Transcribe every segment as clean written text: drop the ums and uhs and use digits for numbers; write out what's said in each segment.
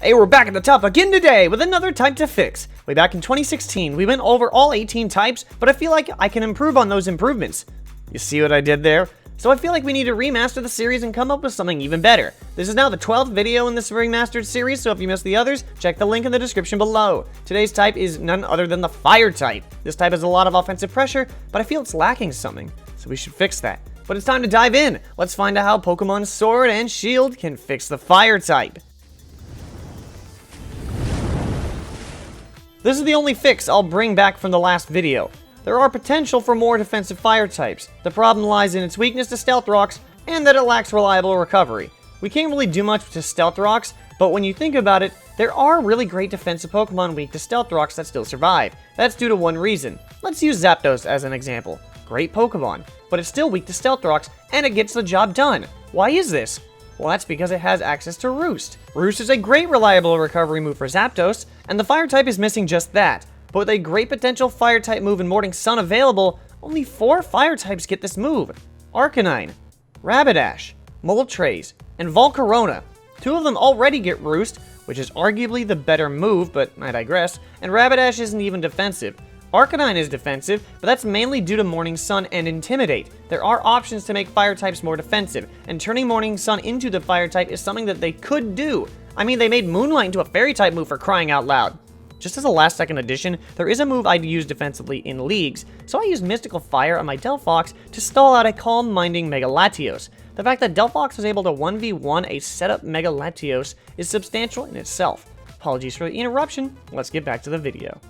Hey, we're back at the top again today with another type to fix. Way back in 2016, we went over all 18 types, but I feel like I can improve on those improvements. You see what I did there? So I feel like we need to remaster the series and come up with something even better. This is now the 12th video in this remastered series, so if you missed the others, check the link in the description below. Today's type is none other than the fire type. This type has a lot of offensive pressure, but I feel it's lacking something, so we should fix that. But it's time to dive in. Let's find out how Pokemon Sword and Shield can fix the fire type. This is the only fix I'll bring back from the last video. There are potential for more defensive fire types. The problem lies in its weakness to Stealth Rocks and that it lacks reliable recovery. We can't really do much to Stealth Rocks, but when you think about it, there are really great defensive Pokemon weak to Stealth Rocks that still survive. That's due to one reason. Let's use Zapdos as an example. Great Pokemon, but it's still weak to Stealth Rocks and it gets the job done. Why is this? Well, that's because it has access to Roost. Roost is a great reliable recovery move for Zapdos, and the fire type is missing just that. But with a great potential fire type move in Morning Sun available, only 4 fire types get this move. Arcanine, Rapidash, Moltres, and Volcarona. 2 of them already get Roost, which is arguably the better move, but I digress, and Rapidash isn't even defensive. Arcanine is defensive, but that's mainly due to Morning Sun and Intimidate. There are options to make fire types more defensive, and turning Morning Sun into the fire type is something that they could do. I mean, they made Moonlight into a fairy type move for crying out loud. Just as a last second addition, there is a move I'd use defensively in leagues, so I used Mystical Fire on my Delphox to stall out a calm-minding Mega Latios. The fact that Delphox was able to 1v1 a setup Mega Latios is substantial in itself. Apologies for the interruption, let's get back to the video.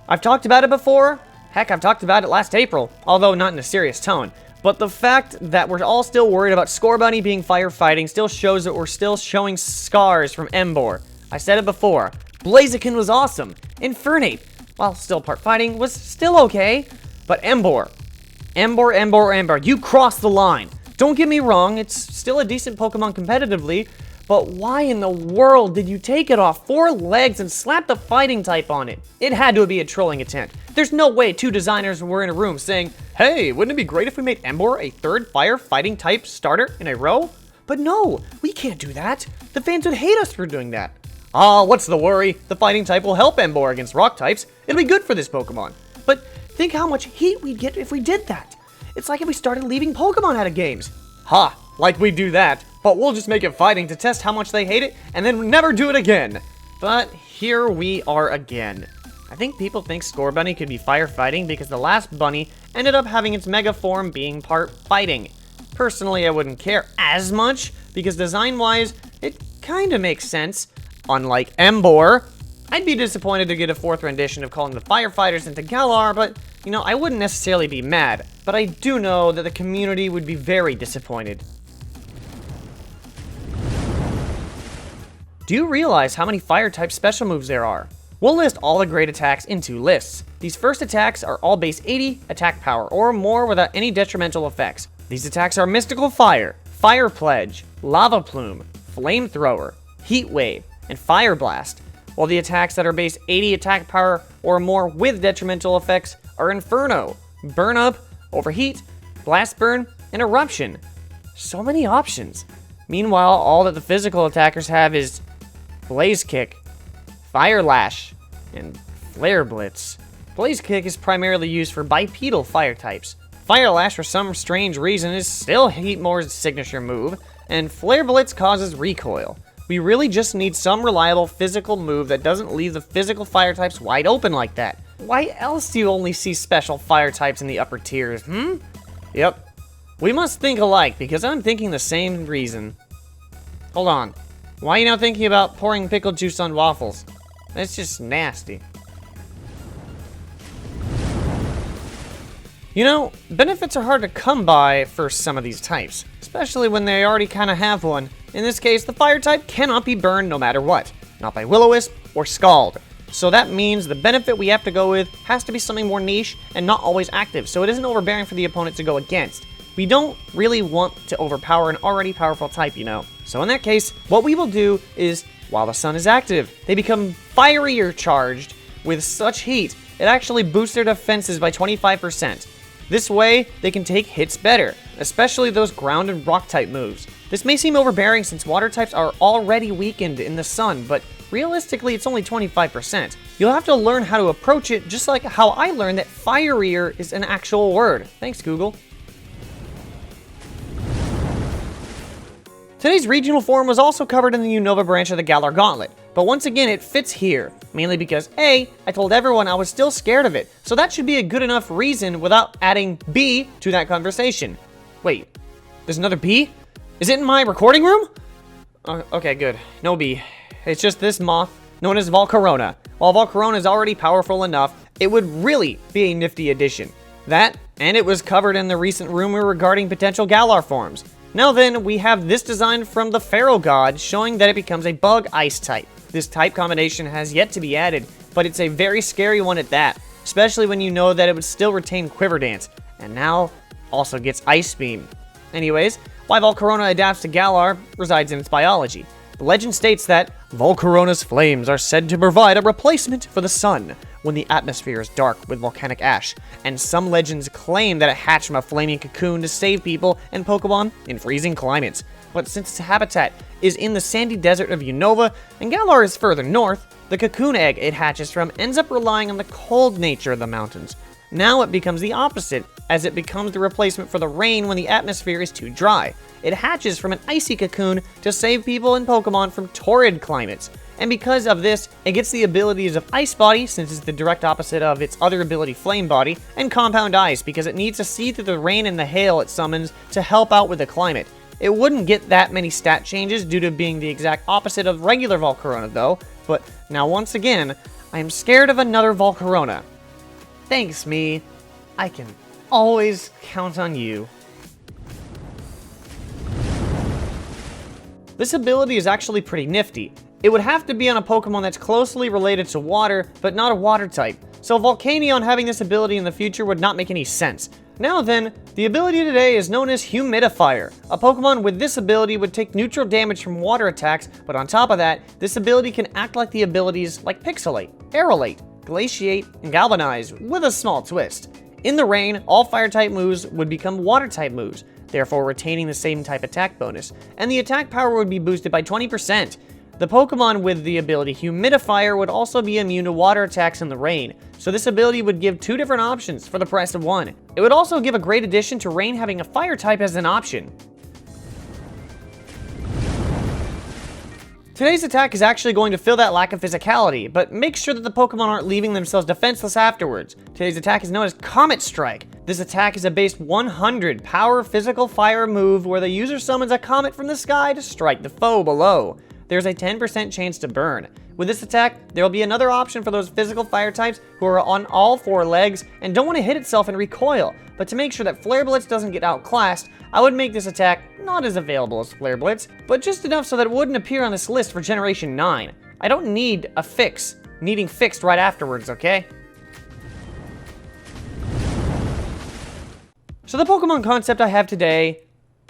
I've talked about it before. Heck, I've talked about it last April, although not in a serious tone. But the fact that we're all still worried about Scorbunny being firefighting still shows that we're still showing scars from Emboar. I said it before. Blaziken was awesome. Infernape, while still part fighting, was still okay. But Emboar, you crossed the line. Don't get me wrong, it's still a decent Pokemon competitively, but why in the world did you take it off 4 legs and slap the fighting type on it? It had to be a trolling attempt. There's no way 2 designers were in a room saying, hey, wouldn't it be great if we made Emboar a 3rd fire fighting type starter in a row? But no, we can't do that. The fans would hate us for doing that. What's the worry? The fighting type will help Emboar against rock types. It'll be good for this Pokemon. But think how much heat we'd get if we did that. It's like if we started leaving Pokemon out of games. Ha, like we do that. But we'll just make it fighting to test how much they hate it, and then never do it again. But here we are again. I think people think Scorbunny could be firefighting because the last bunny ended up having its mega form being part fighting. Personally, I wouldn't care as much, because design-wise, it kinda makes sense. Unlike Emboar, I'd be disappointed to get a 4th rendition of calling the firefighters into Galar, but, you know, I wouldn't necessarily be mad. But I do know that the community would be very disappointed. Do you realize how many fire-type special moves there are? We'll list all the great attacks in 2 lists. These first attacks are all base 80 attack power or more without any detrimental effects. These attacks are Mystical Fire, Fire Pledge, Lava Plume, Flamethrower, Heat Wave, and Fire Blast. While the attacks that are base 80 attack power or more with detrimental effects are Inferno, Burn Up, Overheat, Blast Burn, and Eruption. So many options. Meanwhile, all that the physical attackers have is Blaze Kick, Fire Lash, and Flare Blitz. Blaze Kick is primarily used for bipedal fire types. Fire Lash, for some strange reason, is still Heatmore's signature move, and Flare Blitz causes recoil. We really just need some reliable physical move that doesn't leave the physical fire types wide open like that. Why else do you only see special fire types in the upper tiers, Yep. We must think alike, because I'm thinking the same reason. Hold on. Why are you now thinking about pouring pickle juice on waffles? That's just nasty. You know, benefits are hard to come by for some of these types, especially when they already kind of have one. In this case, the fire type cannot be burned no matter what, not by Will-O-Wisp or Scald. So that means the benefit we have to go with has to be something more niche and not always active, so it isn't overbearing for the opponent to go against. We don't really want to overpower an already powerful type, you know. So in that case, what we will do is, while the sun is active, they become firier charged with such heat, it actually boosts their defenses by 25%. This way, they can take hits better, especially those ground and rock type moves. This may seem overbearing since water types are already weakened in the sun, but realistically it's only 25%. You'll have to learn how to approach it, just like how I learned that firier is an actual word. Thanks, Google. Today's regional form was also covered in the Unova branch of the Galar Gauntlet, but once again it fits here, mainly because A, I told everyone I was still scared of it, so that should be a good enough reason without adding B to that conversation. Wait, there's another B? Is it in my recording room? Okay, good. No B. It's just this moth, known as Volcarona. While Volcarona is already powerful enough, it would really be a nifty addition. That, and it was covered in the recent rumor regarding potential Galar forms. Now then, we have this design from the Pharaoh God, showing that it becomes a bug ice type. This type combination has yet to be added, but it's a very scary one at that, especially when you know that it would still retain Quiver Dance, and now also gets Ice Beam. Anyways, why Volcarona adapts to Galar resides in its biology. The legend states that Volcarona's flames are said to provide a replacement for the sun when the atmosphere is dark with volcanic ash, and some legends claim that it hatched from a flaming cocoon to save people and Pokemon in freezing climates. But since its habitat is in the sandy desert of Unova, and Galar is further north, the cocoon egg it hatches from ends up relying on the cold nature of the mountains. Now it becomes the opposite, as it becomes the replacement for the rain when the atmosphere is too dry. It hatches from an icy cocoon to save people and Pokemon from torrid climates. And because of this, it gets the abilities of Ice Body, since it's the direct opposite of its other ability Flame Body, and Compound Ice, because it needs to see through the rain and the hail it summons to help out with the climate. It wouldn't get that many stat changes due to being the exact opposite of regular Volcarona though, but now once again, I am scared of another Volcarona. Thanks, me. I can always count on you. This ability is actually pretty nifty. It would have to be on a Pokemon that's closely related to water, but not a water type. So Volcanion having this ability in the future would not make any sense. Now then, the ability today is known as Humidifier. A Pokemon with this ability would take neutral damage from water attacks, but on top of that, this ability can act like the abilities like Pixelate, Aerolate, Glaciate, and Galvanize, with a small twist. In the rain, all fire-type moves would become water-type moves, therefore retaining the same type attack bonus, and the attack power would be boosted by 20%. The Pokemon with the ability Humidifier would also be immune to water attacks in the rain, so this ability would give two different options for the price of one. It would also give a great addition to rain having a fire type as an option. Today's attack is actually going to fill that lack of physicality, but make sure that the Pokemon aren't leaving themselves defenseless afterwards. Today's attack is known as Comet Strike. This attack is a base 100 power physical fire move where the user summons a comet from the sky to strike the foe below. There's a 10% chance to burn. With this attack, there will be another option for those physical fire types who are on all four legs and don't want to hit itself and recoil. But to make sure that Flare Blitz doesn't get outclassed, I would make this attack not as available as Flare Blitz, but just enough so that it wouldn't appear on this list for Generation 9. I don't need a fix, needing fixed right afterwards, okay? So the Pokemon concept I have today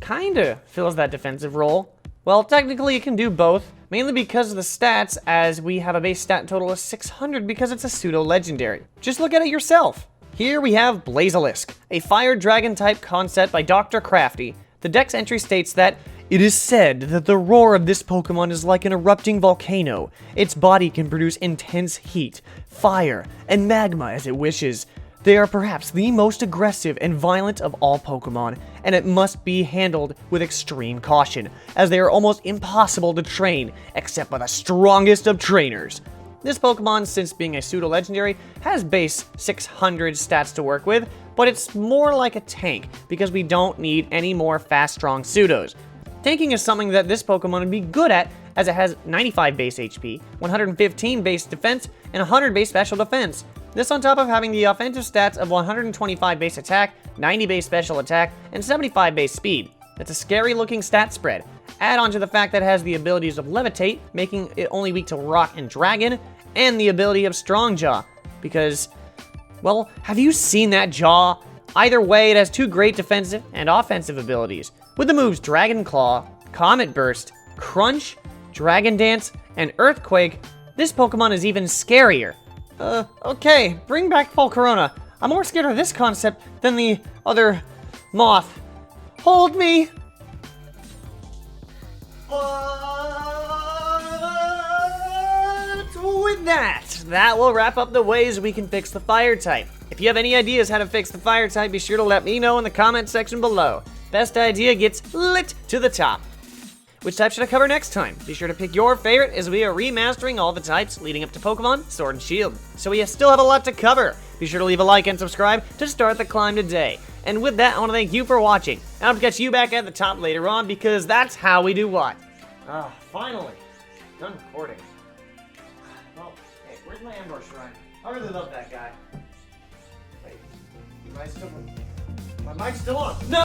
kinda fills that defensive role. Well, technically it can do both, mainly because of the stats, as we have a base stat total of 600 because it's a pseudo-legendary. Just look at it yourself. Here we have Blaziolisk, a fire dragon type concept by Dr. Crafty. The dex entry states that it is said that the roar of this Pokemon is like an erupting volcano. Its body can produce intense heat, fire, and magma as it wishes. They are perhaps the most aggressive and violent of all Pokemon, and it must be handled with extreme caution, as they are almost impossible to train, except by the strongest of trainers. This Pokemon, since being a pseudo-legendary, has base 600 stats to work with, but it's more like a tank, because we don't need any more fast, strong pseudos. Tanking is something that this Pokemon would be good at, as it has 95 base HP, 115 base defense, and 100 base special defense. This on top of having the offensive stats of 125 base attack, 90 base special attack, and 75 base speed. That's a scary looking stat spread. Add on to the fact that it has the abilities of Levitate, making it only weak to Rock and Dragon, and the ability of Strong Jaw, because, well, have you seen that jaw? Either way, it has two great defensive and offensive abilities. With the moves Dragon Claw, Comet Burst, Crunch, Dragon Dance, and Earthquake, this Pokemon is even scarier. Okay, bring back Volcarona. I'm more scared of this concept than the other moth. Hold me! But with that will wrap up the ways we can fix the fire type. If you have any ideas how to fix the fire type, be sure to let me know in the comment section below. Best idea gets lit to the top. Which type should I cover next time? Be sure to pick your favorite as we are remastering all the types leading up to Pokemon Sword and Shield. So we still have a lot to cover. Be sure to leave a like and subscribe to start the climb today. And with that, I want to thank you for watching. I hope to catch you back at the top later on because that's how we do what? Finally. Done recording. Well, hey, where's my Emboar Shrine? I really love that guy. Wait, am I still... My mic's still on. No!